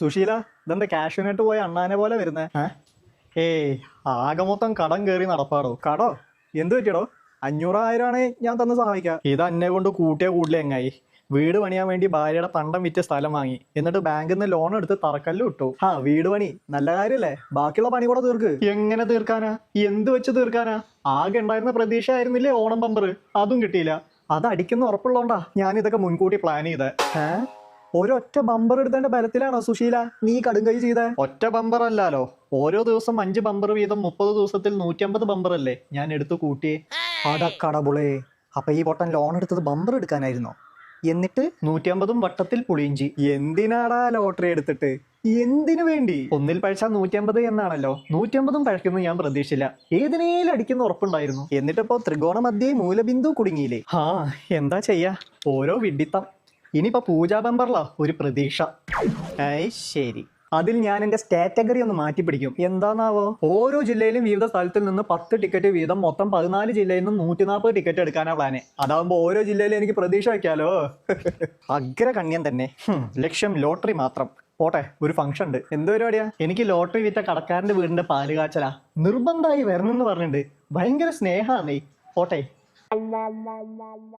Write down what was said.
സുശീല, ഇതെന്താ കാഷ്യൂനട്ട് പോയ അണ്ണാനെ പോലെ വരുന്നേ? ഏയ്, ആകെ മൊത്തം കടം കയറി നടപ്പാടോ. കടോ? എന്ത് പറ്റിയടോ? 500,000 ഞാൻ തന്ന് സഹായിക്കാം. ഇത് എന്നെ കൊണ്ട് കൂട്ടിയാ കൂടുതൽ എങ്ങായി. വീട് പണിയാൻ വേണ്ടി ഭാര്യയുടെ പണ്ടം വിറ്റ് സ്ഥലം വാങ്ങി, എന്നിട്ട് ബാങ്കിൽ നിന്ന് ലോൺ എടുത്ത് തറക്കല്ല് ഇട്ടു. വീട് പണി നല്ല കാര്യല്ലേ, ബാക്കിയുള്ള പണി കൂടെ തീർക്ക്. എങ്ങനെ തീർക്കാനാ? എന്ത് വെച്ച് തീർക്കാനാ? ആകെ ഉണ്ടായിരുന്ന പ്രതീക്ഷ ആയിരുന്നില്ലേ ഓണം ബമ്പർ, അതും കിട്ടിയില്ല. അത് അടിക്കുന്ന ഉറപ്പുള്ളോണ്ടാ ഞാൻ ഇതൊക്കെ മുൻകൂട്ടി പ്ലാൻ ചെയ്തേ. ഒരൊറ്റ ബമ്പർ എടുത്തതിന്റെ ബലത്തിലാണോ സുശീല നീ കടുങ്കൈ ചെയ്തേ? ഒറ്റ ബമ്പർ അല്ലാലോ, ഓരോ ദിവസം 5 ബമ്പർ വീതം 30 ദിവസത്തിൽ 150 ബമ്പർ അല്ലേ ഞാൻ എടുത്തു കൂട്ടിയേ. അടക്കടബുളേ, അപ്പൊ ഈ പൊട്ടൻ ലോൺ എടുത്തത് ബമ്പർ എടുക്കാനായിരുന്നോ? എന്നിട്ട് 150 വട്ടത്തിൽ പുളിയിഞ്ചി. എന്തിനാടാ ലോട്ടറി എടുത്തിട്ട്? എന്തിനു വേണ്ടി? ഒന്നിൽ പഴച്ച 150 എന്നാണല്ലോ. 150 പഴക്കുന്നു ഞാൻ പ്രതീക്ഷിച്ചില്ല. ഏതിനേലും അടിക്കുന്ന ഉറപ്പുണ്ടായിരുന്നു. എന്നിട്ടിപ്പോ ത്രികോണ മധ്യേ മൂലബിന്ദു കുടുങ്ങിയില്ലേ? എന്താ ചെയ്യാ, ഓരോ വിഡിത്തം. ഇനിയിപ്പോ പൂജാ ബമ്പറിലാ ഒരു പ്രതീക്ഷ. ശരി, അതിൽ ഞാൻ എന്റെ കാറ്റഗറി ഒന്ന് മാറ്റി പിടിക്കും. എന്താന്നാവോ? ഓരോ ജില്ലയിലും വിവിധ സ്ഥലത്തിൽ നിന്ന് 10 ടിക്കറ്റ് വീതം, മൊത്തം 14 ജില്ലയിൽ നിന്ന് 140 ടിക്കറ്റ് എടുക്കാനാ പ്ലാന്. അതാവുമ്പോ ഓരോ ജില്ലയിലും എനിക്ക് പ്രതീക്ഷ വയ്ക്കാലോ. അഗ്രകണ്യം തന്നെ. ലക്ഷ്യം ലോട്ടറി മാത്രം. പോട്ടെ, ഒരു ഫംഗ്ഷൻ ഉണ്ട്. എന്ത് പരിപാടിയാ? എനിക്ക് ലോട്ടറി വിറ്റ കടക്കാരന്റെ വീടിന്റെ പാല് കാച്ചലാ. നിർബന്ധമായി വരണമെന്ന് പറഞ്ഞിട്ടുണ്ട്. ഭയങ്കര സ്നേഹാന്നേ. പോട്ടെ.